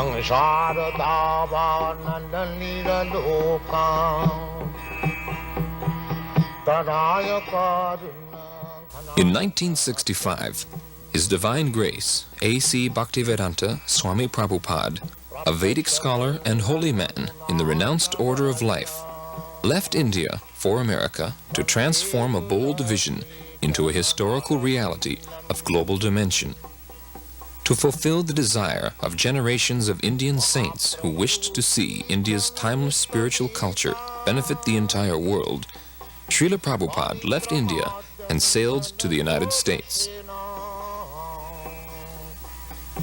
In 1965, His Divine Grace, A.C. Bhaktivedanta Swami Prabhupada, a Vedic scholar and holy man in the renounced order of life, left India for America to transform a bold vision into a historical reality of global dimension. To fulfill the desire of generations of Indian saints who wished to see India's timeless spiritual culture benefit the entire world, Srila Prabhupada left India and sailed to the United States.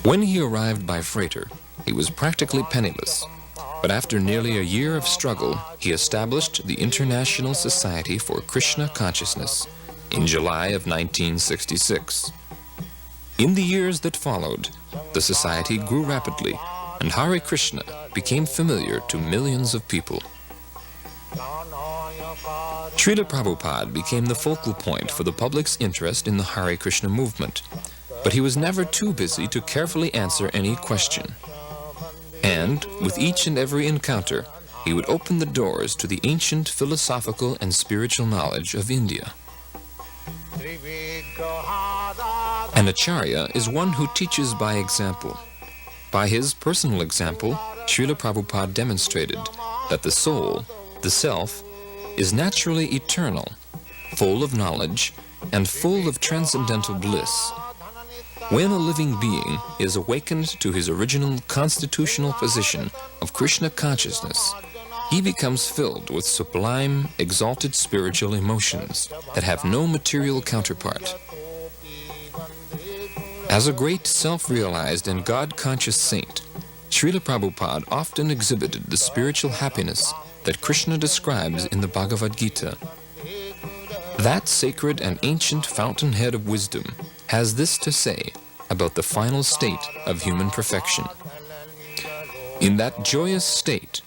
When he arrived by freighter, he was practically penniless, but after nearly a year of struggle, he established the International Society for Krishna Consciousness in July of 1966. In the years that followed, the society grew rapidly, and Hare Krishna became familiar to millions of people. Srila Prabhupada became the focal point for the public's interest in the Hare Krishna movement, but he was never too busy to carefully answer any question. And, with each and every encounter, he would open the doors to the ancient philosophical and spiritual knowledge of India. An Acarya is one who teaches by example. By his personal example, Srila Prabhupada demonstrated that the soul, the self, is naturally eternal, full of knowledge, and full of transcendental bliss. When a living being is awakened to his original constitutional position of Krishna consciousness, he becomes filled with sublime, exalted spiritual emotions that have no material counterpart. As a great self-realized and God-conscious saint, Srila Prabhupada often exhibited the spiritual happiness that Krishna describes in the Bhagavad Gita. That sacred and ancient fountainhead of wisdom has this to say about the final state of human perfection. In that joyous state,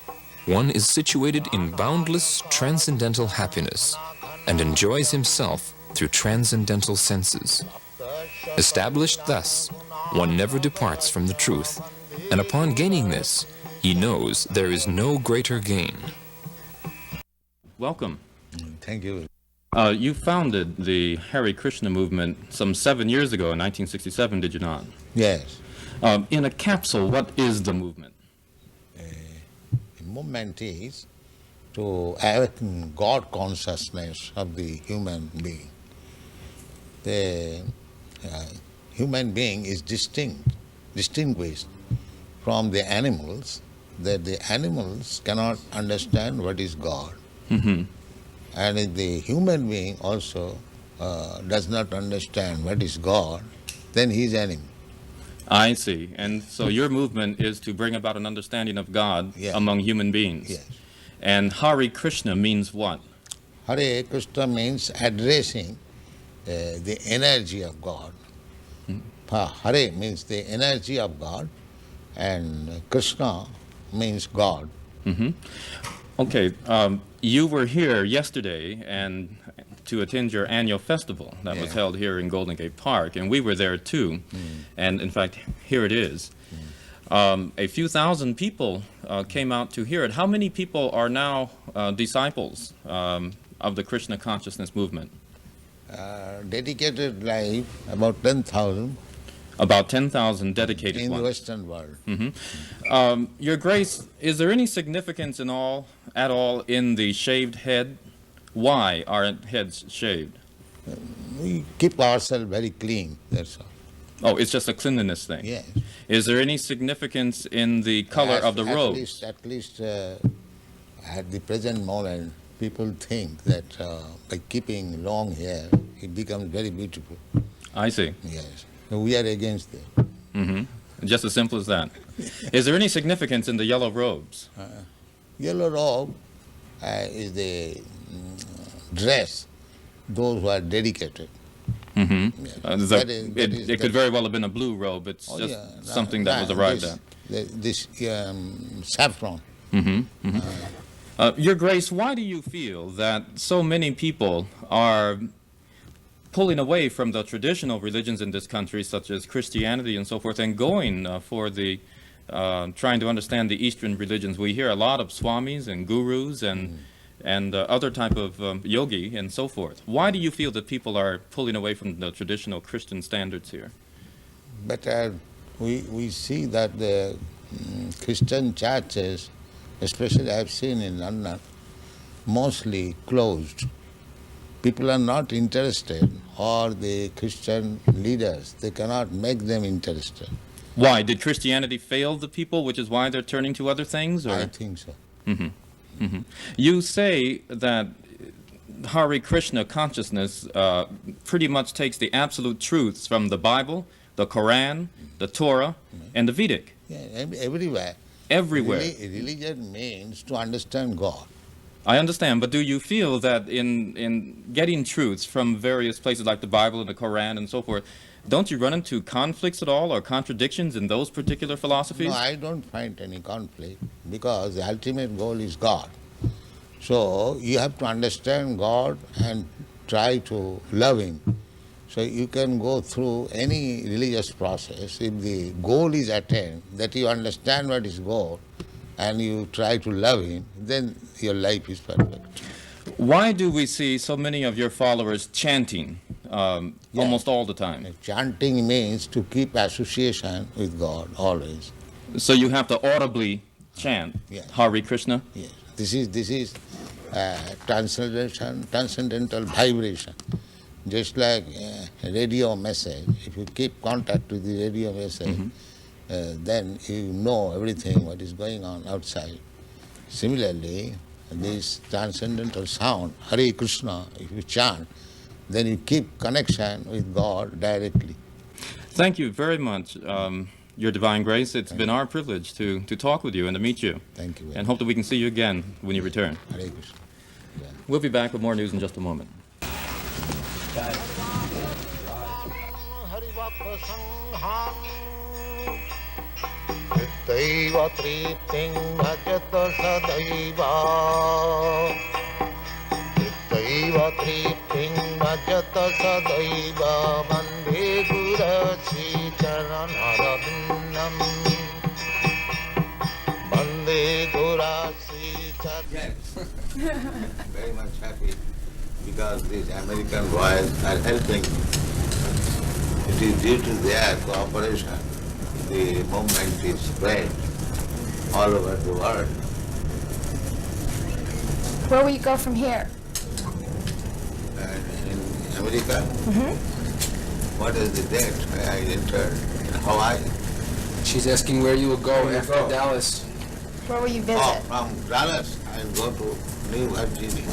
one is situated in boundless transcendental happiness and enjoys himself through transcendental senses. Established thus, one never departs from the truth, and upon gaining this, he knows there is no greater gain. Welcome. Thank you. You founded the Hare Krishna movement some 7 years ago in 1967, did you not? Yes. In a capsule, what is the movement? The movement is to awaken God consciousness of the human being. The human being is distinguished from the animals, that the animals cannot understand what is God. Mm-hmm. And if the human being also does not understand what is God, then he is animal. I see. And so your movement is to bring about an understanding of God among human beings. Yes. And Hare Krishna means what? Hare Krishna means addressing the energy of God. Hare means the energy of God, and Krishna means God. Mm-hmm. Okay, you were here yesterday and to attend your annual festival that was held here in Golden Gate Park, and we were there too. And in fact, here it is. A few thousand people came out to hear it. How many people are now disciples of the Krishna consciousness movement? Dedicated life, about 10,000. About 10,000 dedicated in ones. the Western world. Mm-hmm. Your Grace, is there any significance at all in the shaved head? Why are heads shaved? We keep ourselves very clean, that's all. Oh, it's just a cleanliness thing? Yes. Is there any significance in the color of the robes? At least at the present moment, people think that by keeping long hair, it becomes very beautiful. I see. Yes. So we are against it. Mm-hmm. Just as simple as that. Is there any significance in the yellow robes? Yellow robe is the dress, those who are dedicated. Mm-hmm. Yes. It could very well have been a blue robe. It's just something that was arrived at. This saffron. Mm-hmm. Mm-hmm. Your Grace, why do you feel that so many people are pulling away from the traditional religions in this country, such as Christianity and so forth, and going for the trying to understand the Eastern religions, we hear a lot of swamis and gurus and other type of yogi and so forth. Why do you feel that people are pulling away from the traditional Christian standards here? But we see that the Christian churches, especially I've seen in London, mostly closed. People are not interested, or the Christian leaders, they cannot make them interested. Why? Did Christianity fail the people, which is why they're turning to other things? Or? I think so. You say that Hare Krishna consciousness pretty much takes the absolute truths from the Bible, the Quran, the Torah, and the Vedic. Yeah, everywhere. Everywhere. Religion means to understand God. I understand, but do you feel that in getting truths from various places like the Bible and the Quran and so forth, don't you run into conflicts at all or contradictions in those particular philosophies? No, I don't find any conflict, because the ultimate goal is God. So you have to understand God and try to love Him. So you can go through any religious process. If the goal is attained, that you understand what is goal, and you try to love Him, then your life is perfect. Why do we see so many of your followers chanting almost all the time? Chanting means to keep association with God always. So you have to audibly chant Hare Krishna? Yes. This is transcendental vibration. Just like a radio message, if you keep contact with the radio message, then you know everything what is going on outside. Similarly, this transcendental sound, Hare Krishna, if you chant, then you keep connection with God directly. Thank you very much, Your Divine Grace. It's been our privilege to talk with you and to meet you. Thank you. And hope that we can see you again when you return. Hare Krishna. Yeah. We'll be back with more news in just a moment. Daiva tripting bhajata sadaiva. Daiva tripting bhajata sadaiva. Vande Gurasi charanarabindam. Vande Gurasi charanarabindam. Very much happy, because these American boys are helping. It is due to their cooperation the movement is spread all over the world. Where will you go from here? In America, what is the date where I entered? In Hawaii. She's asking where you will go after Dallas. Where will you visit? Oh, from Dallas, I will go to New Virginia.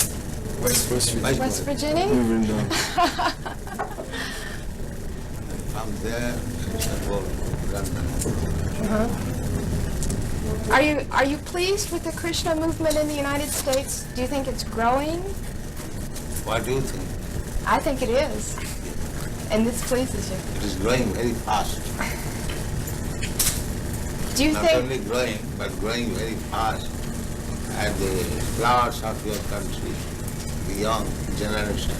West Virginia. West Virginia? From there, I shall go to London. Are you pleased with the Krishna movement in the United States? Do you think it's growing? What do you think? I think it is. And this pleases you. It is growing very fast. Do you Not think only growing, but growing very fast. And the flowers of your country, the young generation,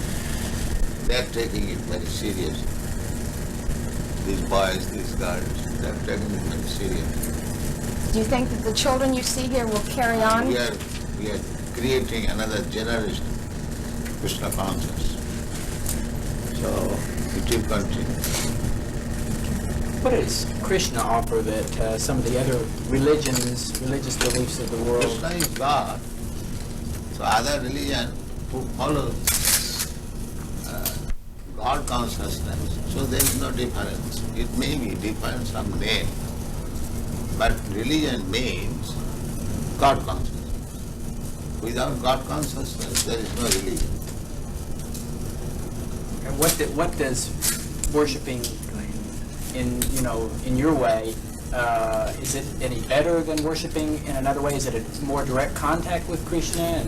they are taking it very seriously. These boys, these girls, they are taking it very seriously. do you think that the children you see here will carry on? We are creating another generation, Krishna conscious. So it will continue. What does Krishna offer that some of the other religious beliefs of the world? Krishna is God. So other religion who follows God consciousness, so there is no difference. It may be different some name, but religion means God consciousness. Without God consciousness, there is no religion. And what does worshiping in your way, is it any better than worshiping in another way? Is it a more direct contact with Krishna?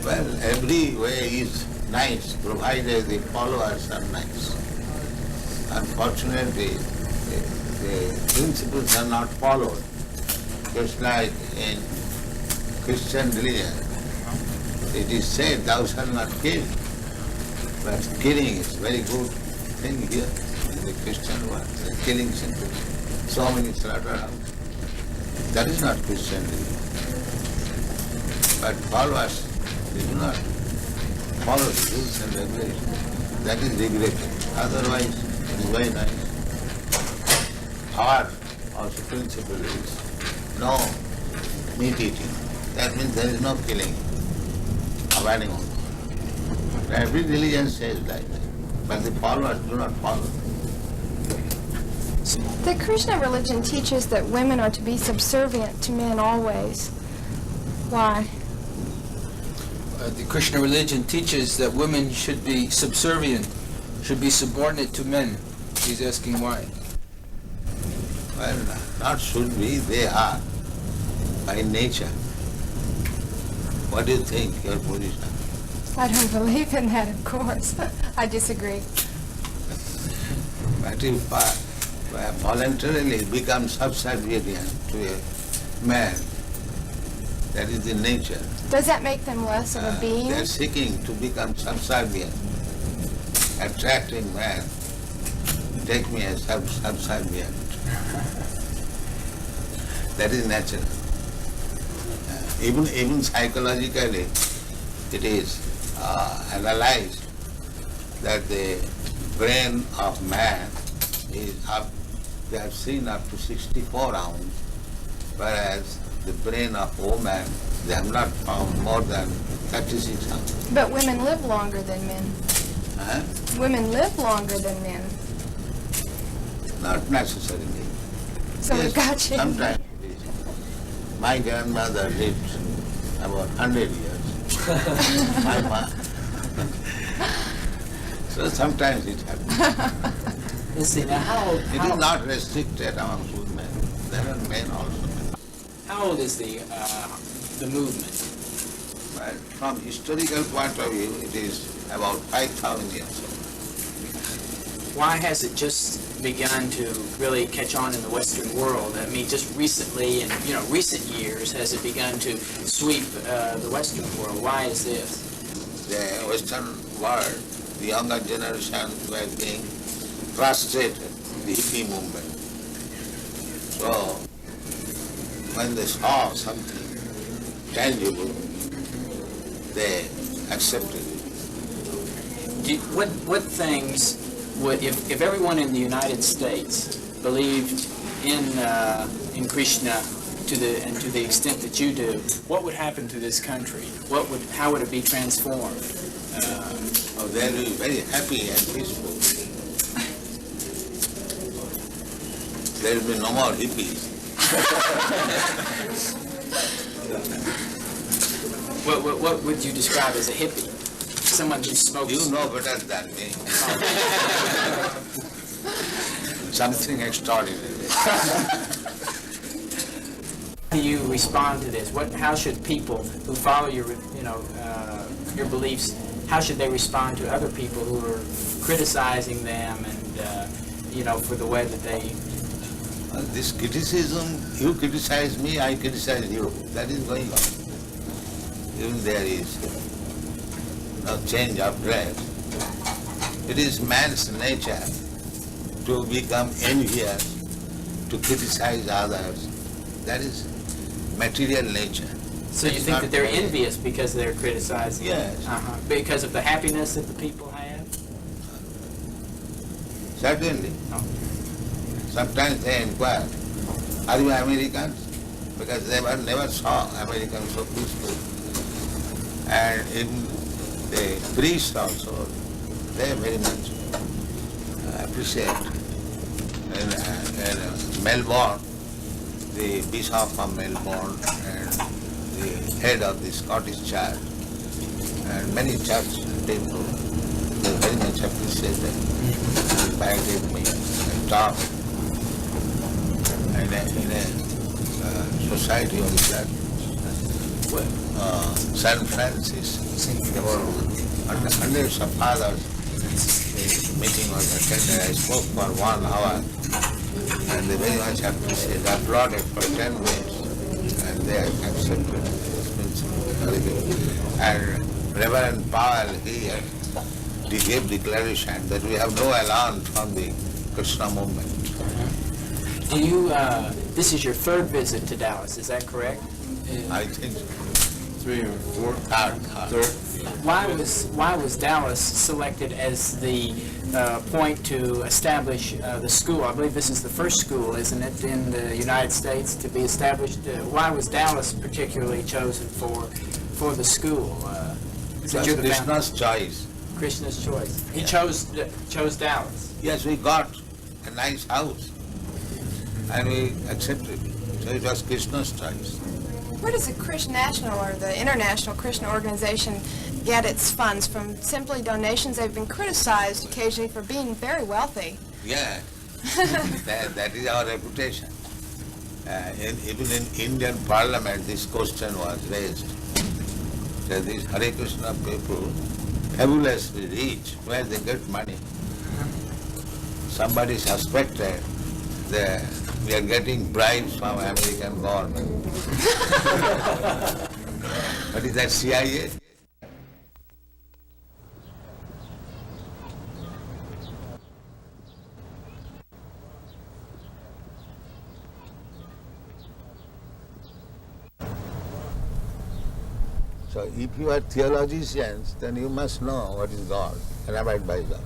Well, every way is nice, provided the followers are nice. Unfortunately, the principles are not followed. Just like in Christian religion, it is said, thou shalt not kill. But killing is very good thing here in the Christian world. The killing simply. So many slaughterhouses. That is not Christian religion. But followers, they do not follow the rules and regulations. That is regretted. Otherwise, it is very nice. Our also principle is no meat eating. That means there is no killing of animals. Every religion says like that, but the followers do not follow. The Krishna religion teaches that women are to be subservient to men always. Why? The Krishna religion teaches that women should be subservient, should be subordinate to men. He's asking why. Well, not should be, they are, by nature. What do you think, your position? I don't believe in that, of course. I disagree. But if voluntarily become subservient to a man, that is the nature. Does that make them less of a being? They are seeking to become subservient, attracting man. Take me as subservient. That is natural. Even psychologically, it is analyzed that the brain of man is up, they have seen up to 64 ounces, whereas the brain of woman, they have not found more than 36 ounces. But women live longer than men. Huh? Women live longer than men. Not necessarily. So we've got you. Sometimes it is. My grandmother lived about 100 years. My mom. So sometimes it happens. Let's see, now It is not restricted among women. There are men also. how old is the movement? But from historical point of view, it is about 5,000 years old. Why has it just begun to really catch on in the Western world? I mean, just recently, in recent years, has it begun to sweep the Western world? Why is this? The Western world, the younger generation were being frustrated, the hippie movement. So, when they saw something tangible, they accepted it. What things would, if everyone in the United States believed in Krishna to the extent that you do, what would happen to this country? How would it be transformed? They will be very happy and peaceful. There will be no more hippies. What would you describe as a hippie? Someone who smokes. You know better than me. Something extraordinary. How do you respond to this? How should people who follow your beliefs? How should they respond to other people who are criticizing them and for the way that they? This criticism, you criticize me, I criticize you. That is going on. Even there is no change of dress. It is man's nature to become envious, to criticize others. That is material nature. So you think that they're envious because they're criticizing? Yes. Because of the happiness that the people have? Certainly. Oh. Sometimes they inquire, are you Americans? Because they never saw Americans so peaceful. And in the priests also, they very much appreciate. In Melbourne, the Bishop of Melbourne and the head of the Scottish Church and many church people, they very much appreciate them. Invited me and talked in a society of that San Francisco. There were hundreds of fathers. The meeting was attended. I spoke for 1 hour and they very much appreciated. I brought it for 10 minutes and they accepted it. And Reverend Powell, he gave declaration that we have no alarm from the Krishna movement. Do you, this is your third visit to Dallas, is that correct? I think so. 3 or 4? Third. Why was Dallas selected as the point to establish the school? I believe this is the first school, isn't it, in the United States to be established? Why was Dallas particularly chosen for the school? That's Krishna's choice. Krishna's choice. He chose Dallas. Yes, we got a nice house and we accepted. So it was Krishna's choice. Where does the Krishna National or the International Krishna Organization get its funds? From simply donations? They've been criticized occasionally for being very wealthy. Yeah, that is our reputation. Even in Indian Parliament, this question was raised. That these Hare Krishna people, fabulously rich, where they get money. Somebody suspected that we are getting bribes from American government. What is that, CIA? So if you are theologians, then you must know what is God and abide by God.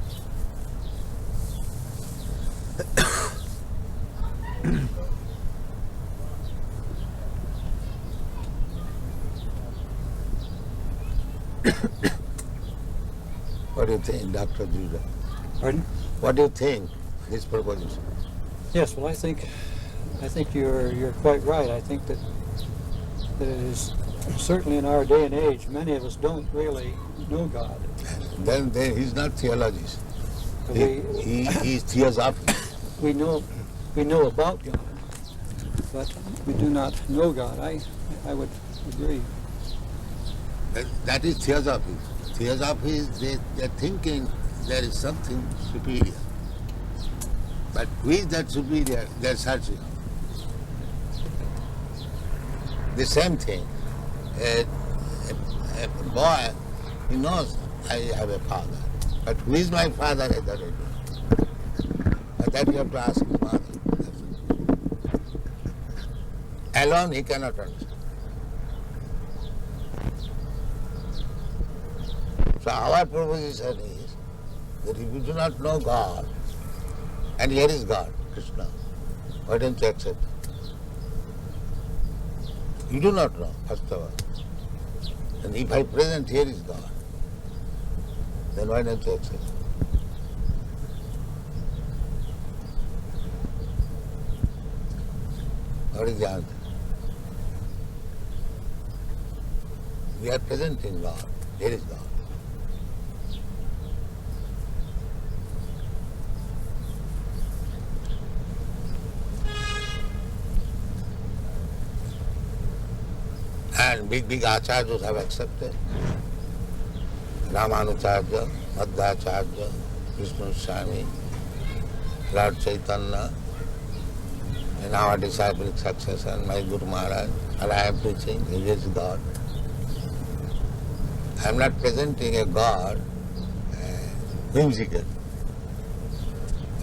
What do you think, Dr. Judah? Pardon? What do you think, this proposition? Yes, well, I think you're quite right. I think that it is certainly in our day and age, many of us don't really know God. Then he's not theologist. He is theosophic. We know about God, but we do not know God. I would agree. That is theosophy. Theosophy is they're thinking there is something superior. But who is that superior? They're searching. The same thing. A boy, he knows I have a father. But who is my father? I don't know. But that you have to ask his mother. Alone he cannot understand. So our proposition is that if you do not know God, and here is God, Krishna, why don't you accept it? You do not know, first of all. And if I present here is God, then why don't you accept it? What is the answer? We are presenting God, here is God. And big acharyas have accepted. Ramanucharya, Madhvacharya, Vishnu Swami, Lord Chaitanya, in our disciplic succession, my Guru Maharaj, and I am preaching, he is God. I am not presenting a God whimsical.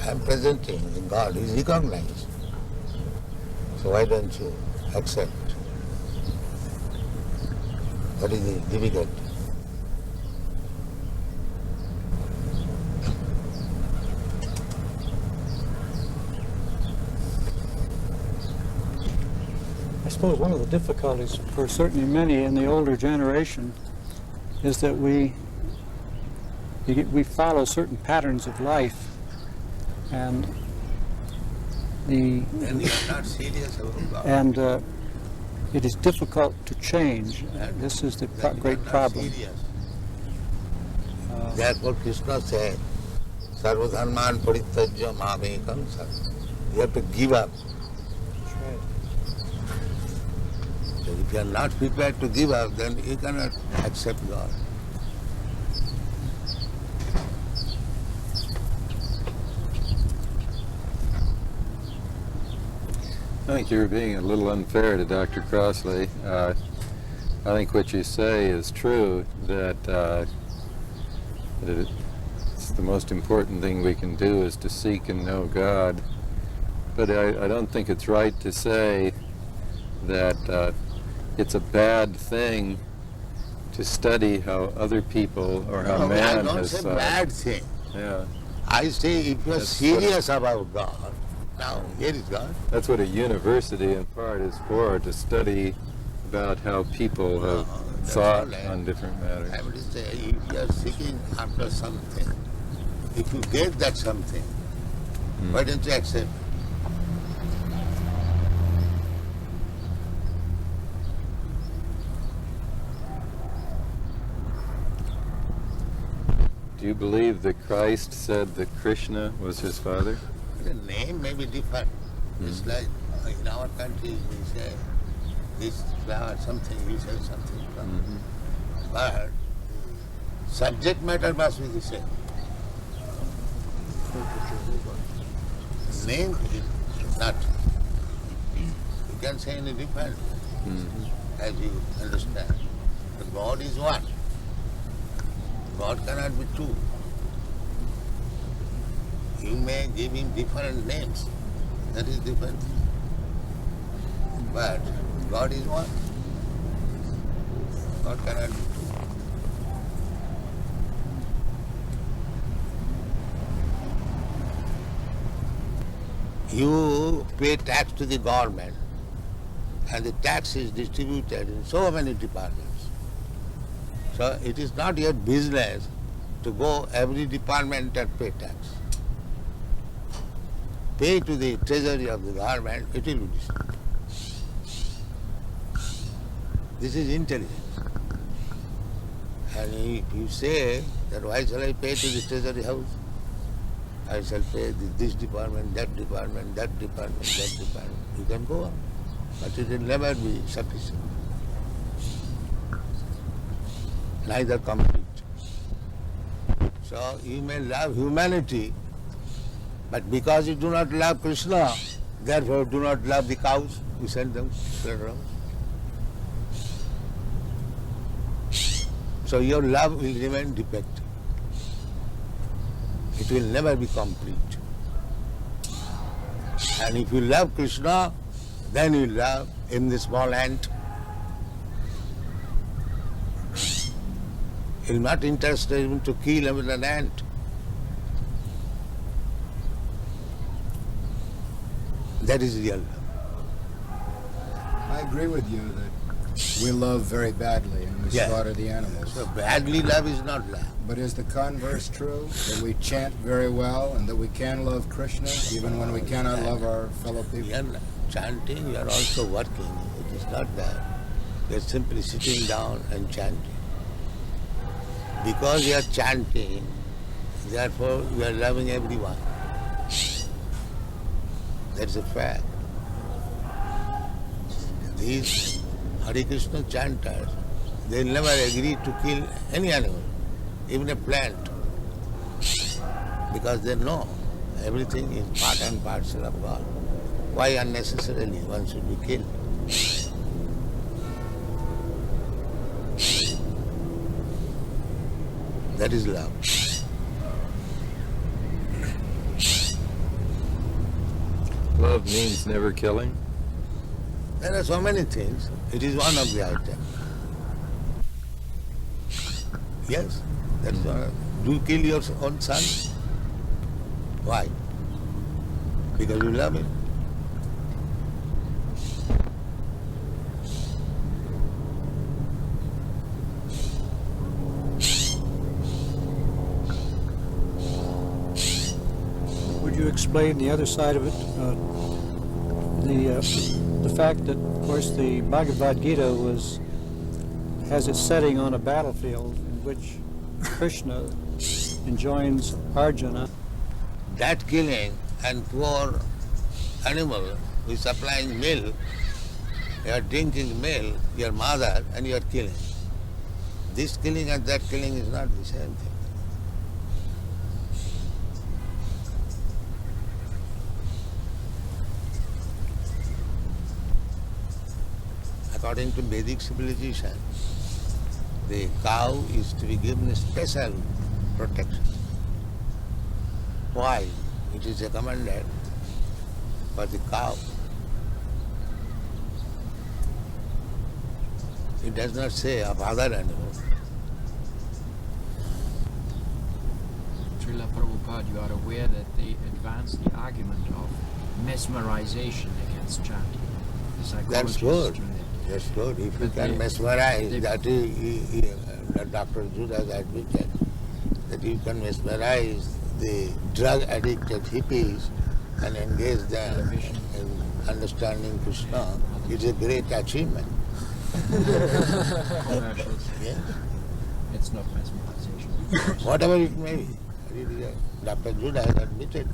I am presenting a God who is recognized. So why don't you accept? What is the difficulty? I suppose one of the difficulties for certainly many in the older generation is that we follow certain patterns of life, and And you are not serious about God. and it is difficult to change. This is the great problem. Therefore Krishna said, Sarvadharman parityajya mamekam sarva. You have to give up. So if you are not prepared to give up, then you cannot accept God. I think you're being a little unfair to Dr. Crossley. I think what you say is true, that it's the most important thing we can do is to seek and know God. But I don't think it's right to say that it's a bad thing to study how other people or how man I don't has say bad thing. Yeah, I say if you are That's serious about God, now here is God. that's what a university in part is for, to study about how people have That's thought all right. on different matters. I would say if you are seeking after something, if you get that something, why don't you accept? Do you believe that Christ said that Krishna was his father? The name may be different. It's like in our country we say this flower something, he says something. But subject matter must be the same. Name is not. You can say any different as you understand. But God is one. God cannot be two. You may give him different names. That is different. But God is one. God cannot be two. You pay tax to the government, and the tax is distributed in so many departments. So it is not your business to go every department and pay tax. Pay to the treasury of the government, it will be distributed. This is intelligence. And if you say that why shall I pay to the treasury house? I shall pay this department, that department, that department, that department. You can go on, but it will never be sufficient. Neither complete. So you may love humanity, but because you do not love Krishna, therefore do not love the cows, you send them around. So your love will remain defective. It will never be complete. And if you love Krishna, then you love him, the small ant. You're not interested even to kill even an ant. That is real love. I agree with you that we love very badly and we slaughter the animals. So badly love is not love. But is the converse true? That we chant very well and that we can love Krishna even when we cannot love our fellow people? You are chanting, you are also working. It is not that. You are simply sitting down and chanting. Because you are chanting, therefore you are loving everyone. That's a fact. These Hare Krishna chanters, they never agree to kill any animal, even a plant, because they know everything is part and parcel of God. Why unnecessarily one should be killed? That is love. Love means never killing? There are so many things. It is one of the items. Yes, that's one. Do you kill your own son? Why? Because you love him. Would you explain the other side of it? The fact that, of course, the Bhagavad Gita has its setting on a battlefield in which Krishna enjoins Arjuna. That killing and poor animal who is supplying milk, you are drinking milk, your mother, and you are killing. This killing and that killing is not the same thing. According to Vedic civilization, the cow is to be given a special protection. Why? It is recommended for the cow. It does not say of other animals. Srila Prabhupada, you are aware that they advanced the argument of mesmerization against chanting. That's good. That's good. If you can mesmerize, Dr. Judas admitted that you can mesmerize the drug-addicted hippies and engage them in understanding Krishna. It's a great achievement. Commercials. Yes. It's not mesmerization. Whatever it may be. Dr. Judas has admitted.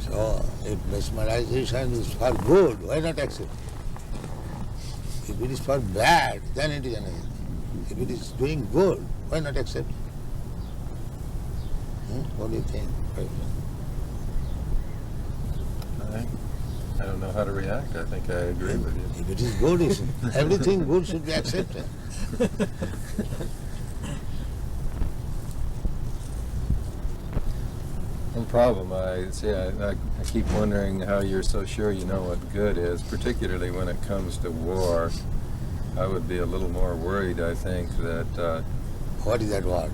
So, if mesmerization is for good, why not accept? If it is for bad, then it is anything. If it is doing good, why not accept it? What do you think? I don't know how to react. I think I agree with you. If it is good, everything good should be accepted. No problem. I keep wondering how you're so sure you know what good is, particularly when it comes to war. I would be a little more worried, I think, that... What is that word?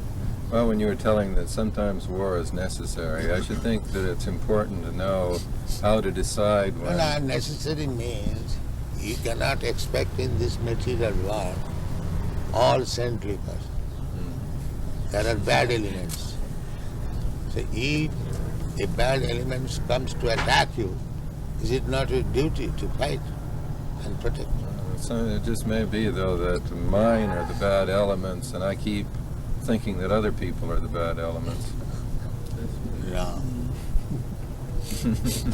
Well, when you were telling that sometimes war is necessary, I should think that it's important to know how to decide when... Well, necessary means you cannot expect in this material world all saintly persons. There are bad elements. So if a bad element comes to attack you, is it not your duty to fight and protect? So it just may be, though, that mine are the bad elements, and I keep thinking that other people are the bad elements. No. That's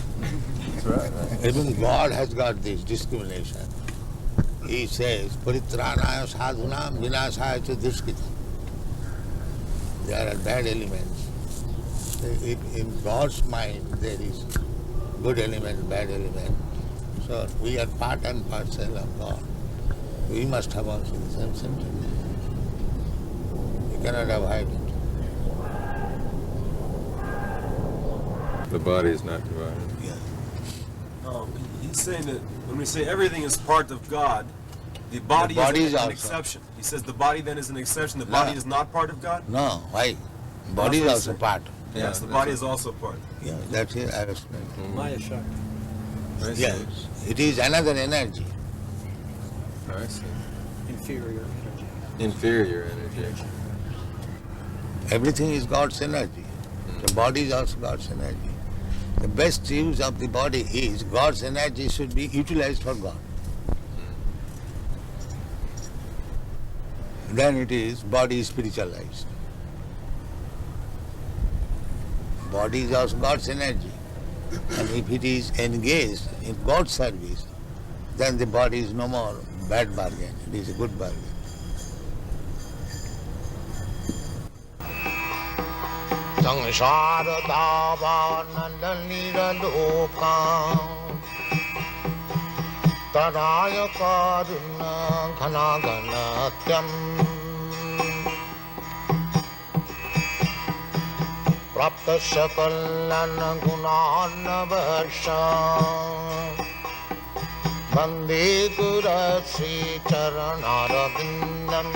right. Even God has got this discrimination. He says, Paritranaya sadhunam vinashaya cha duskita. There are bad elements. In God's mind there is good element, bad element. So we are part and parcel of God. We must have also the same sentiment. You cannot avoid it. The body is not divided. He's saying that when we say everything is part of God, the body is an exception. He says the body then is an exception. The body is not part of God? No, why? Body is also part. Yes, the body is also part. Yeah, that's it, I explained. Maya Shakti. Yes, it is another energy. I see. Inferior energy. Inferior energy. Everything is God's energy. The body is also God's energy. The best use of the body is God's energy should be utilized for God. Then it is body spiritualized. Body is also God's energy. And if it is engaged in God's service, then the body is no more bad bargain. It is a good bargain. Sangsara davananda lokam taraya karuna ghana ghanatyam praptasya kallana gunana varsha vande guru sri charanarabindam